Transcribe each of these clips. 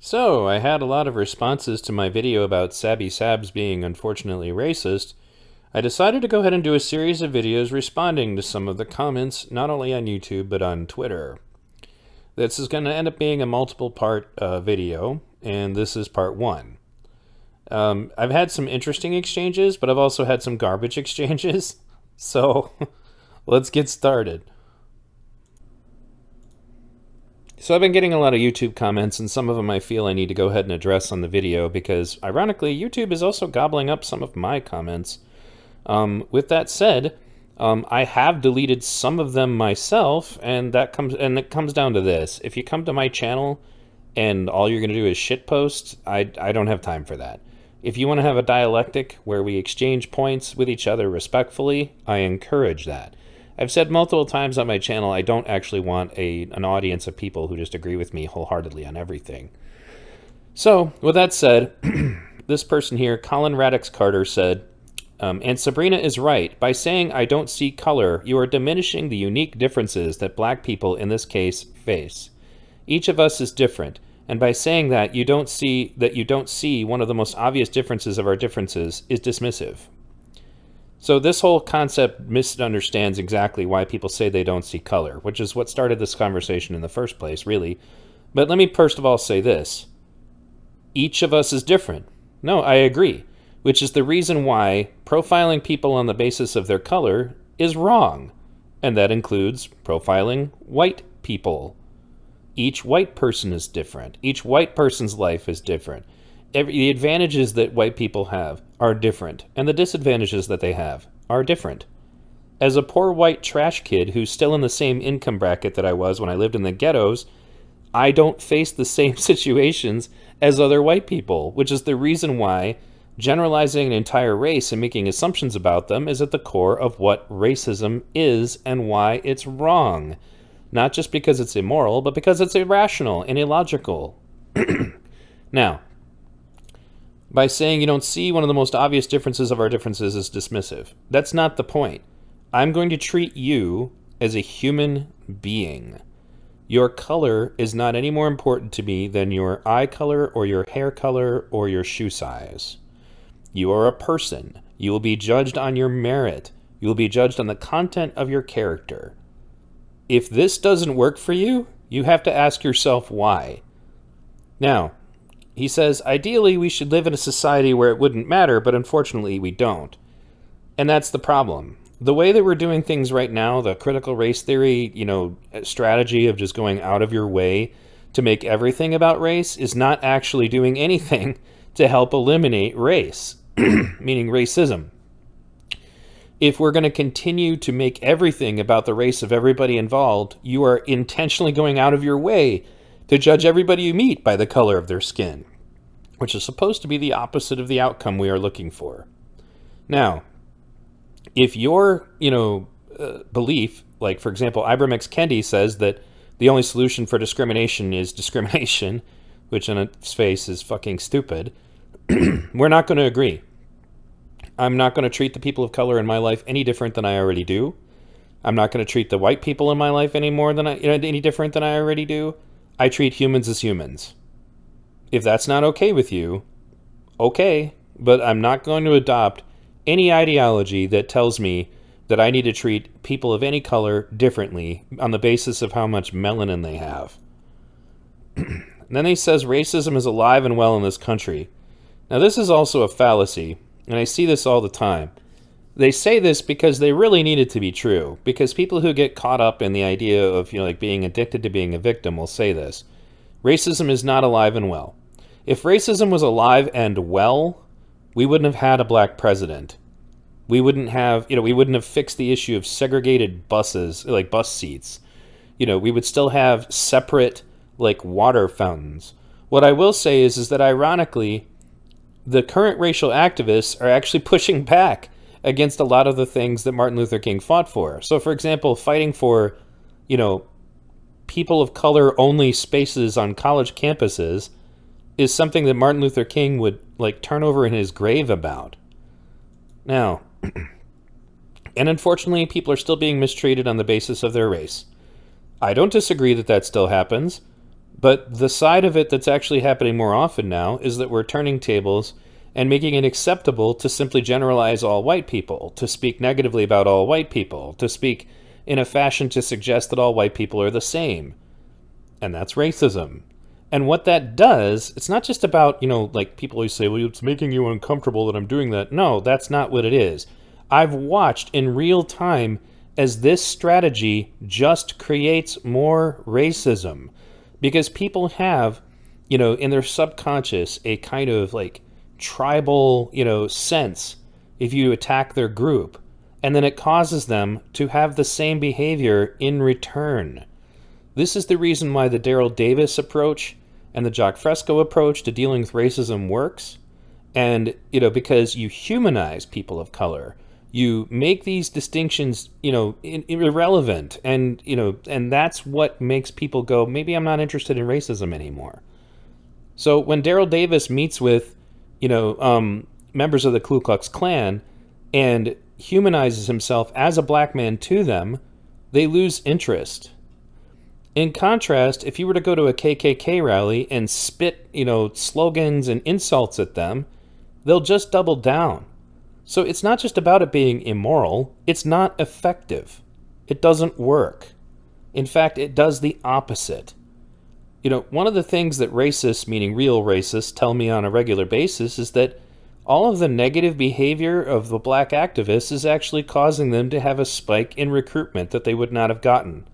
So, I had a lot of responses to my video about Sabby Sabs being unfortunately racist. I decided to go ahead and do a series of videos responding to some of the comments, not only on YouTube, but on Twitter. This is going to end up being a multiple part video, and this is part one. I've had some interesting exchanges, but I've also had some garbage exchanges. So, let's get started. So I've been getting a lot of YouTube comments, and some of them I feel I need to go ahead and address on the video because, ironically, YouTube is also gobbling up some of my comments. With that said, I have deleted some of them myself, and it comes down to this. If you come to my channel and all you're going to do is shitpost, I don't have time for that. If you want to have a dialectic where we exchange points with each other respectfully, I encourage that. I've said multiple times on my channel I don't actually want an audience of people who just agree with me wholeheartedly on everything. So, with that said, this person here, Colin Radix Carter, said, and Sabrina is right. By saying I don't see color, you are diminishing the unique differences that black people in this case face. Each of us is different, and by saying that you don't see one of the most obvious differences of our differences is dismissive. So this whole concept misunderstands exactly why people say they don't see color, which is what started this conversation in the first place, really. But let me first of all say this. Each of us is different. No, I agree, which is the reason why profiling people on the basis of their color is wrong. And that includes profiling white people. Each white person is different. Each white person's life is different. The advantages that white people have are different, and the disadvantages that they have are different. As a poor white trash kid who's still in the same income bracket that I was when I lived in the ghettos, I don't face the same situations as other white people, which is the reason why generalizing an entire race and making assumptions about them is at the core of what racism is and why it's wrong. Not just because it's immoral, but because it's irrational and illogical. Now, by saying you don't see one of the most obvious differences of our differences is dismissive. That's not the point. I'm going to treat you as a human being. Your color is not any more important to me than your eye color or your hair color or your shoe size. You are a person. You will be judged on your merit. You will be judged on the content of your character. If this doesn't work for you, you have to ask yourself why. Now, he says, ideally, we should live in a society where it wouldn't matter, but unfortunately, we don't. And that's the problem. The way that we're doing things right now, the critical race theory, strategy of just going out of your way to make everything about race is not actually doing anything to help eliminate race, meaning racism. If we're going to continue to make everything about the race of everybody involved, you are intentionally going out of your way to judge everybody you meet by the color of their skin, which is supposed to be the opposite of the outcome we are looking for. Now, if your, belief, like, for example, Ibram X. Kendi says that the only solution for discrimination is discrimination, which on its face is fucking stupid, we're not going to agree. I'm not going to treat the people of color in my life any different than I already do. I'm not going to treat the white people in my life any different than I already do. I treat humans as humans. If that's not okay with you, okay, but I'm not going to adopt any ideology that tells me that I need to treat people of any color differently on the basis of how much melanin they have. And then he says racism is alive and well in this country. Now this is also a fallacy, and I see this all the time. They say this because they really need it to be true, because people who get caught up in the idea of, being addicted to being a victim will say this. Racism is not alive and well. If racism was alive and well, we wouldn't have had a black president. We wouldn't have fixed the issue of segregated buses, like bus seats. We would still have separate, water fountains. What I will say is that ironically, the current racial activists are actually pushing back against a lot of the things that Martin Luther King fought for. So, for example, fighting for, people of color only spaces on college campuses is something that Martin Luther King would, turn over in his grave about. Now, and unfortunately, people are still being mistreated on the basis of their race. I don't disagree that still happens. But the side of it that's actually happening more often now is that we're turning tables and making it acceptable to simply generalize all white people, to speak negatively about all white people, to speak in a fashion to suggest that all white people are the same. And that's racism. And what that does, it's not just about, like people always say, well, it's making you uncomfortable that I'm doing that. No, that's not what it is. I've watched in real time as this strategy just creates more racism. Because people have, in their subconscious, a kind of like tribal, sense if you attack their group. And then it causes them to have the same behavior in return. This is the reason why the Daryl Davis approach and the Jacques Fresco approach to dealing with racism works. And, because you humanize people of color. You make these distinctions, irrelevant. And, and that's what makes people go, maybe I'm not interested in racism anymore. So when Daryl Davis meets with, members of the Ku Klux Klan and humanizes himself as a black man to them, they lose interest. In contrast, if you were to go to a KKK rally and spit, slogans and insults at them, they'll just double down. So it's not just about it being immoral, it's not effective. It doesn't work. In fact, it does the opposite. One of the things that racists, meaning real racists, tell me on a regular basis is that all of the negative behavior of the black activists is actually causing them to have a spike in recruitment that they would not have gotten.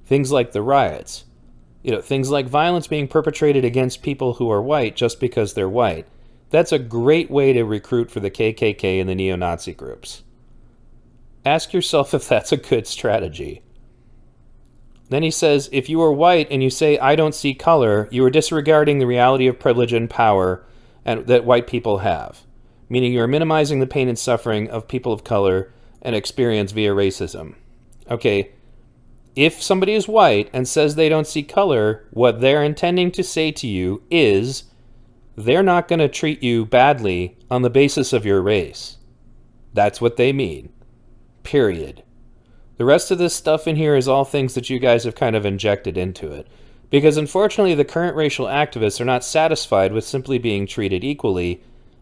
Things like the riots. Things like violence being perpetrated against people who are white just because they're white. That's a great way to recruit for the KKK and the neo-Nazi groups. Ask yourself if that's a good strategy. Then he says, if you are white and you say, I don't see color, you are disregarding the reality of privilege and power that white people have. Meaning you are minimizing the pain and suffering of people of color and experience via racism. Okay, if somebody is white and says they don't see color, what they're intending to say to you is, they're not going to treat you badly on the basis of your race. That's what they mean. Period. The rest of this stuff in here is all things that you guys have kind of injected into it. Because unfortunately, the current racial activists are not satisfied with simply being treated equally.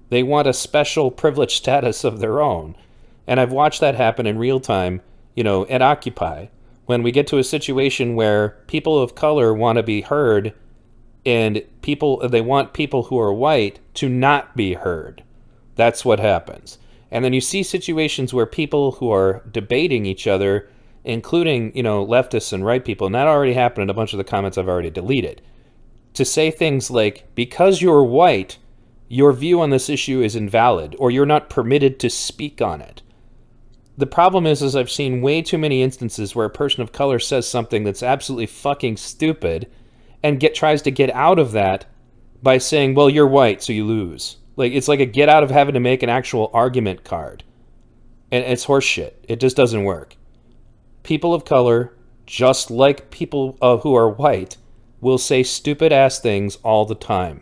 They want a special privileged status of their own. And I've watched that happen in real time, at Occupy. When we get to a situation where people of color want to be heard and they want people who are white to not be heard. That's what happens. And then you see situations where people who are debating each other, including, leftists and right people, and that already happened in a bunch of the comments I've already deleted, to say things like, because you're white, your view on this issue is invalid, or you're not permitted to speak on it. The problem is I've seen way too many instances where a person of color says something that's absolutely fucking stupid and tries to get out of that by saying, well, you're white, so you lose. Like, it's like a get out of having to make an actual argument card. And it's horseshit. It just doesn't work. People of color, just like people who are white, will say stupid-ass things all the time.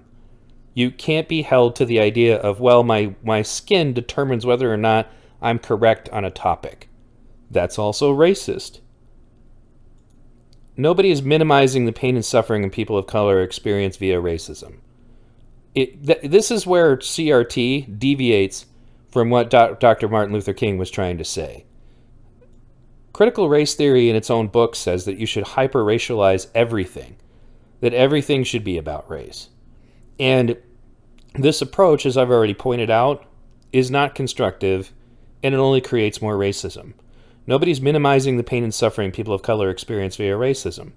You can't be held to the idea of, well, my skin determines whether or not I'm correct on a topic. That's also racist. Nobody is minimizing the pain and suffering people of color experience via racism. This is where CRT deviates from what Dr. Martin Luther King was trying to say. Critical race theory in its own book says that you should hyper-racialize everything, that everything should be about race. And this approach, as I've already pointed out, is not constructive, and it only creates more racism. Nobody's minimizing the pain and suffering people of color experience via racism.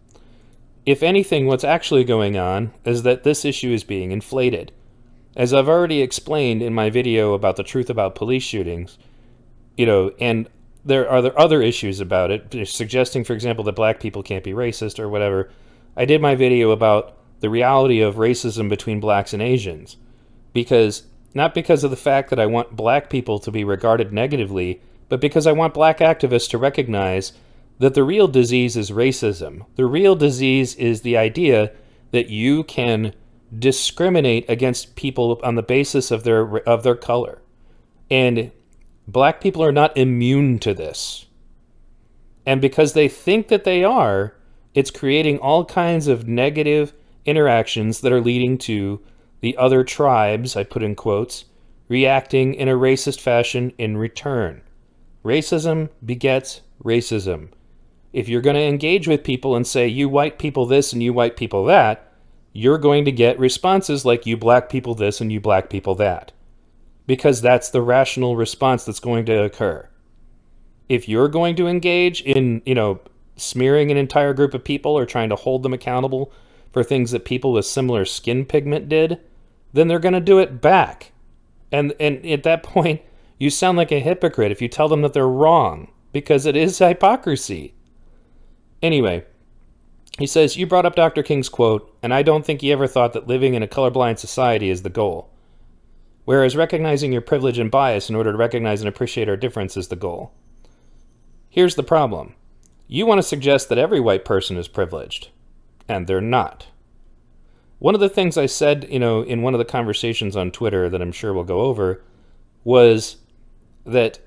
If anything, what's actually going on is that this issue is being inflated. As I've already explained in my video about the truth about police shootings, and there are other issues about it, suggesting, for example, that black people can't be racist or whatever. I did my video about the reality of racism between blacks and Asians. Not because of the fact that I want black people to be regarded negatively, but because I want black activists to recognize that the real disease is racism. The real disease is the idea that you can discriminate against people on the basis of their color. And black people are not immune to this. And because they think that they are, it's creating all kinds of negative interactions that are leading to the other tribes, I put in quotes, reacting in a racist fashion in return. Racism begets racism. If you're going to engage with people and say, you white people this and you white people that, you're going to get responses like you black people this and you black people that. Because that's the rational response that's going to occur. If you're going to engage in, smearing an entire group of people or trying to hold them accountable for things that people with similar skin pigment did, then they're going to do it back. And at that point, you sound like a hypocrite if you tell them that they're wrong, because it is hypocrisy. Anyway, he says, you brought up Dr. King's quote, and I don't think he ever thought that living in a colorblind society is the goal. Whereas recognizing your privilege and bias in order to recognize and appreciate our difference is the goal. Here's the problem. You want to suggest that every white person is privileged, and they're not. One of the things I said, in one of the conversations on Twitter that I'm sure we'll go over, was that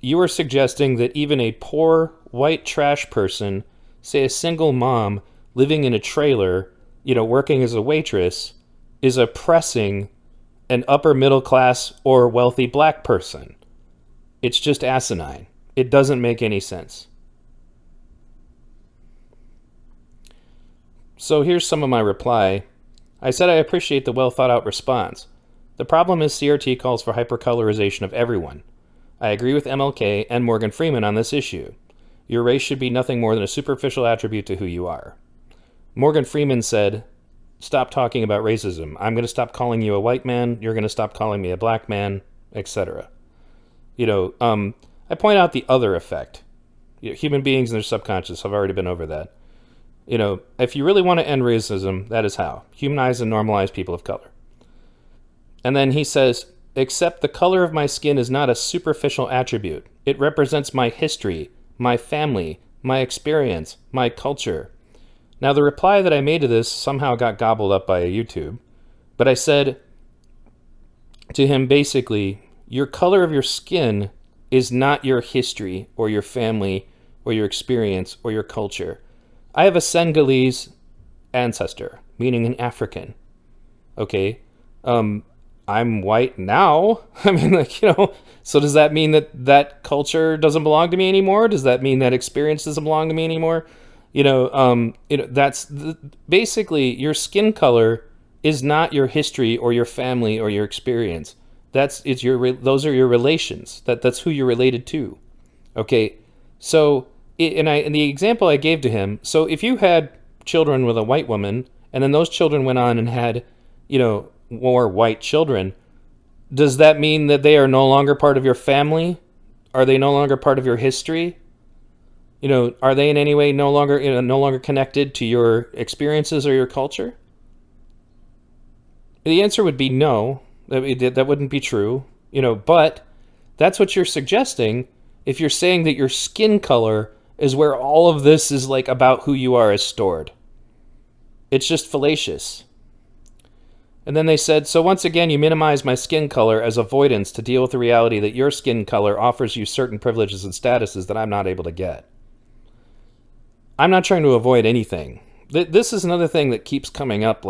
you are suggesting that even a poor white trash person, say a single mom living in a trailer, working as a waitress, is oppressing an upper middle class or wealthy black person. It's just asinine. It doesn't make any sense. So here's some of my reply. I said I appreciate the well thought out response. The problem is CRT calls for hypercolorization of everyone. I agree with MLK and Morgan Freeman on this issue. Your race should be nothing more than a superficial attribute to who you are. Morgan Freeman said, stop talking about racism. I'm going to stop calling you a white man. You're going to stop calling me a black man, etc. I point out the other effect. Human beings and their subconscious. I've already been over that. If you really want to end racism, that is how. Humanize and normalize people of color. And then he says, except the color of my skin is not a superficial attribute. It represents my history, my family, my experience, my culture. Now, the reply that I made to this somehow got gobbled up by YouTube, but I said to him basically, your color of your skin is not your history or your family or your experience or your culture. I have a Senegalese ancestor, meaning an African. Okay? I'm white now. I mean, so does that mean that culture doesn't belong to me anymore? Does that mean that experience doesn't belong to me anymore? That's basically your skin color is not your history or your family or your experience. Those are your relations. That's who you're related to. Okay, so and the example I gave to him. So if you had children with a white woman, and then those children went on and had, more white children, does that mean that they are no longer part of your family? Are they no longer part of your history? Are they in any way no longer connected to your experiences or your culture? The answer would be no. That wouldn't be true. But that's what you're suggesting if you're saying that your skin color is where all of this is about who you are is stored. It's just fallacious. And then they said, so once again, you minimize my skin color as avoidance to deal with the reality that your skin color offers you certain privileges and statuses that I'm not able to get. I'm not trying to avoid anything. This is another thing that keeps coming up.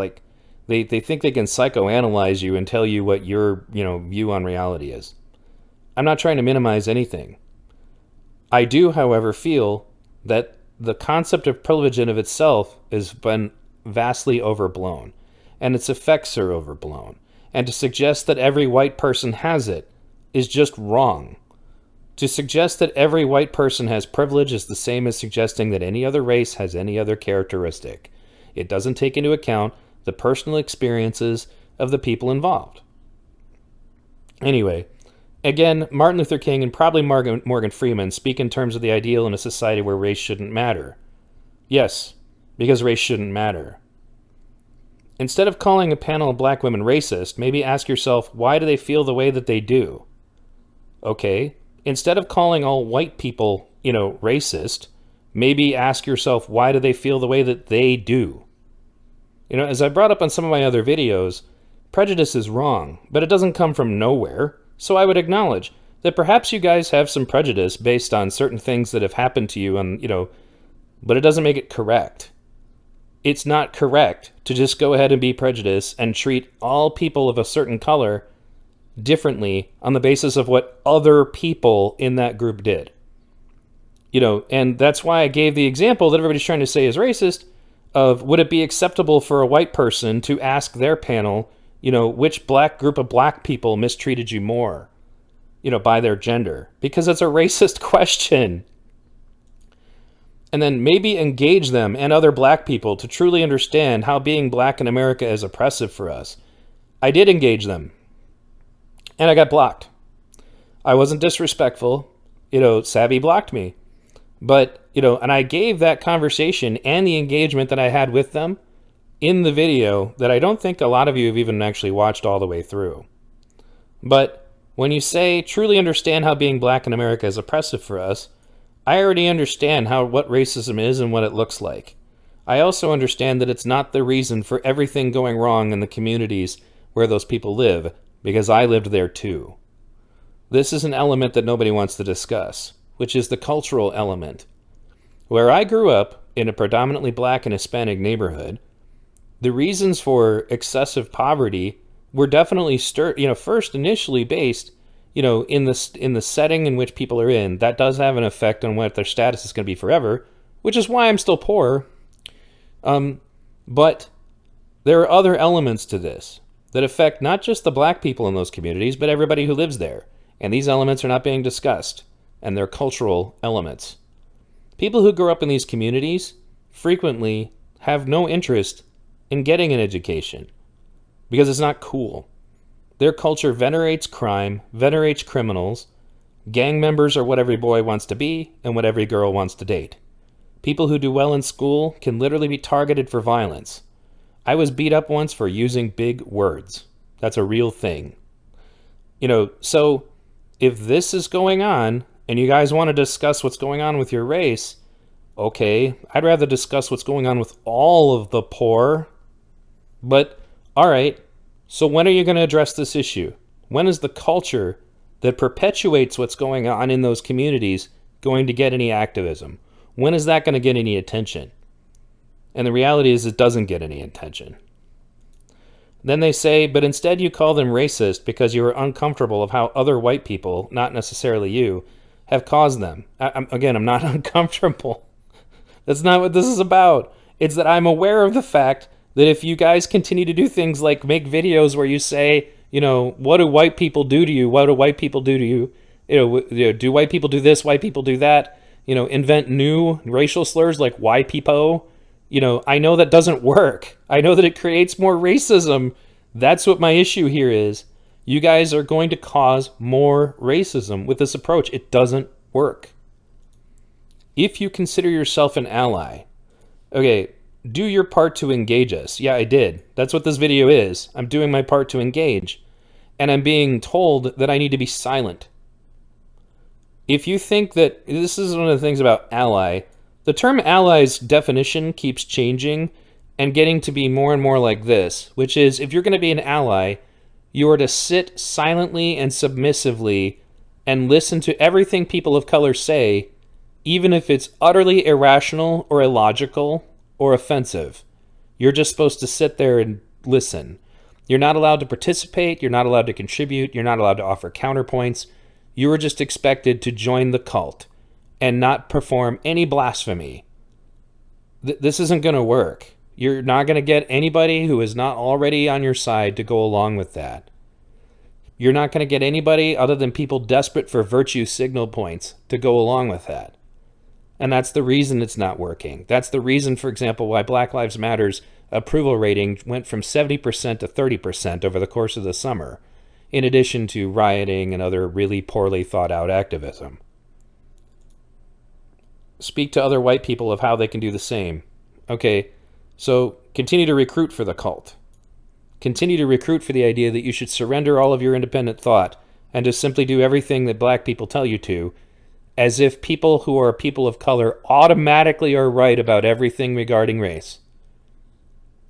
They think they can psychoanalyze you and tell you what your view on reality is. I'm not trying to minimize anything. I do, however, feel that the concept of privilege in of itself has been vastly overblown, and its effects are overblown. And to suggest that every white person has it is just wrong. To suggest that every white person has privilege is the same as suggesting that any other race has any other characteristic. It doesn't take into account the personal experiences of the people involved. Anyway, again, Martin Luther King and probably Morgan Freeman speak in terms of the ideal in a society where race shouldn't matter. Yes, because race shouldn't matter. Instead of calling a panel of black women racist, maybe ask yourself, why do they feel the way that they do? Okay, instead of calling all white people, racist, maybe ask yourself, why do they feel the way that they do? As I brought up on some of my other videos, prejudice is wrong, but it doesn't come from nowhere. So I would acknowledge that perhaps you guys have some prejudice based on certain things that have happened to you, and but it doesn't make it correct. it's not correct to just go ahead and be prejudiced and treat all people of a certain color differently on the basis of what other people in that group did. And that's why I gave the example that everybody's trying to say is racist of, would it be acceptable for a white person to ask their panel, which group of black people mistreated you more, by their gender? Because it's a racist question. And then maybe engage them and other black people to truly understand how being black in America is oppressive for us. I did engage them. And I got blocked. I wasn't disrespectful. Sabby blocked me. But, and I gave that conversation and the engagement that I had with them in the video that I don't think a lot of you have even actually watched all the way through. But when you say truly understand how being black in America is oppressive for us, I already understand what racism is and what it looks like. I also understand that it's not the reason for everything going wrong in the communities where those people live, because I lived there too. This is an element that nobody wants to discuss, which is the cultural element. Where I grew up, in a predominantly black and Hispanic neighborhood, the reasons for excessive poverty were definitely first initially based in the setting in which people are in. That does have an effect on what their status is going to be forever, which is why I'm still poor. But there are other elements to this that affect not just the black people in those communities, but everybody who lives there. And these elements are not being discussed, and they're cultural elements. People who grow up in these communities frequently have no interest in getting an education because it's not cool. Their culture venerates crime, venerates criminals. Gang members are what every boy wants to be and what every girl wants to date. People who do well in school can literally be targeted for violence. I was beat up once for using big words. That's a real thing. So if this is going on and you guys want to discuss what's going on with your race, okay, I'd rather discuss what's going on with all of the poor. But, all right, so when are you going to address this issue? When is the culture that perpetuates what's going on in those communities going to get any activism? When is that going to get any attention? And the reality is it doesn't get any attention. Then they say, but instead you call them racist because you are uncomfortable of how other white people, not necessarily you, have caused them. I'm not uncomfortable. That's not what this is about. It's that I'm aware of the fact that if you guys continue to do things like make videos where you say, what do white people do to you? What do white people do to you? Do white people do this? White people do that? Invent new racial slurs like white people. I know that doesn't work. I know that it creates more racism. That's what my issue here is. You guys are going to cause more racism with this approach. It doesn't work. If you consider yourself an ally, okay, do your part to engage us. Yeah, I did. That's what this video is. I'm doing my part to engage. And I'm being told that I need to be silent. If you think that, this is one of the things about ally, the term ally's definition keeps changing and getting to be more and more like this, which is if you're going to be an ally, you are to sit silently and submissively and listen to everything people of color say, even if it's utterly irrational or illogical or offensive. You're just supposed to sit there and listen. You're not allowed to participate. You're not allowed to contribute. You're not allowed to offer counterpoints. You are just expected to join the cult and not perform any blasphemy. This isn't going to work. You're not going to get anybody who is not already on your side to go along with that. You're not going to get anybody other than people desperate for virtue signal points to go along with that. And that's the reason it's not working. That's the reason, for example, why Black Lives Matter's approval rating went from 70% to 30% over the course of the summer, in addition to rioting and other really poorly thought out activism. Speak to other white people of how they can do the same. Okay, so continue to recruit for the cult. Continue to recruit for the idea that you should surrender all of your independent thought and just simply do everything that black people tell you to, as if people who are people of color automatically are right about everything regarding race.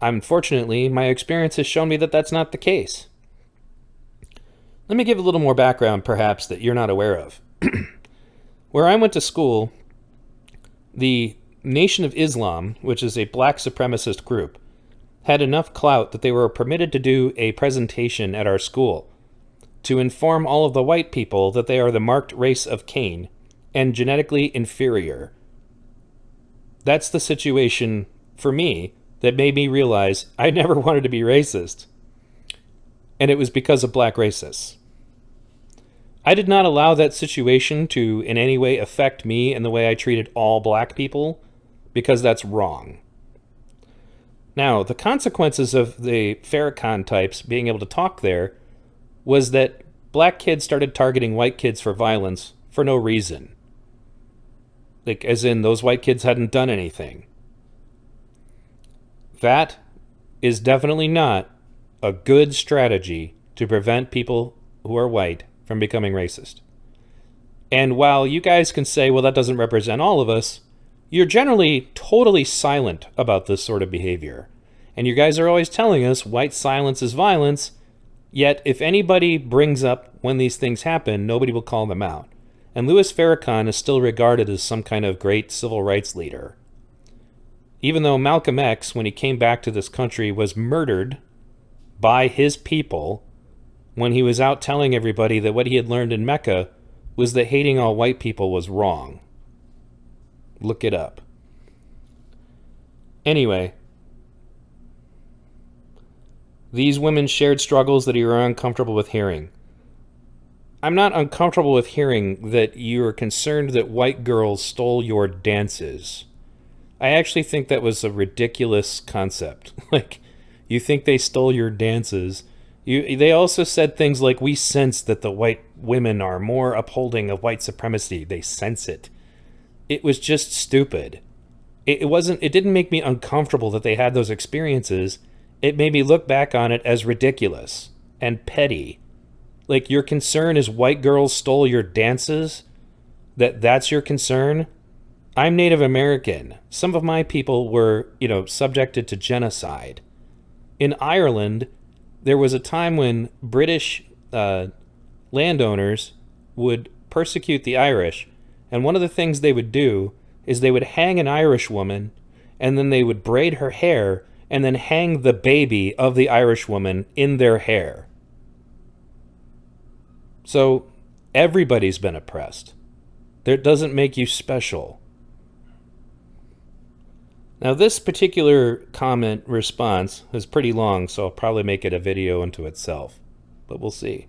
Unfortunately, my experience has shown me that that's not the case. Let me give a little more background, perhaps, that you're not aware of. Where I went to school, the Nation of Islam, which is a black supremacist group, had enough clout that they were permitted to do a presentation at our school to inform all of the white people that they are the marked race of Cain and genetically inferior. That's the situation for me that made me realize I never wanted to be racist. And it was because of black racists. I did not allow that situation to in any way affect me and the way I treated all black people, because that's wrong. Now, the consequences of the Farrakhan types being able to talk there was that black kids started targeting white kids for violence for no reason. Like, as in, those white kids hadn't done anything. That is definitely not a good strategy to prevent people who are white from becoming racist. And while you guys can say, well, that doesn't represent all of us, you're generally totally silent about this sort of behavior. And you guys are always telling us white silence is violence, yet if anybody brings up when these things happen, nobody will call them out. And Louis Farrakhan is still regarded as some kind of great civil rights leader. Even though Malcolm X, when he came back to this country, was murdered by his people when he was out telling everybody that what he had learned in Mecca was that hating all white people was wrong. Look it up. Anyway, these women shared struggles that you are uncomfortable with hearing. I'm not uncomfortable with hearing that you are concerned that white girls stole your dances. I actually think that was a ridiculous concept. Like, you think they stole your dances. They also said things like, we sense that the white women are more upholding of white supremacy. They sense it. It was just stupid. It didn't make me uncomfortable that they had those experiences. It made me look back on it as ridiculous and petty. Like, your concern is white girls stole your dances? That's your concern? I'm Native American. Some of my people were, subjected to genocide. In Ireland, there was a time when British landowners would persecute the Irish, and one of the things they would do is they would hang an Irish woman, and then they would braid her hair, and then hang the baby of the Irish woman in their hair. So, everybody's been oppressed. That doesn't make you special. Now, this particular comment response is pretty long, so I'll probably make it a video unto itself. But we'll see.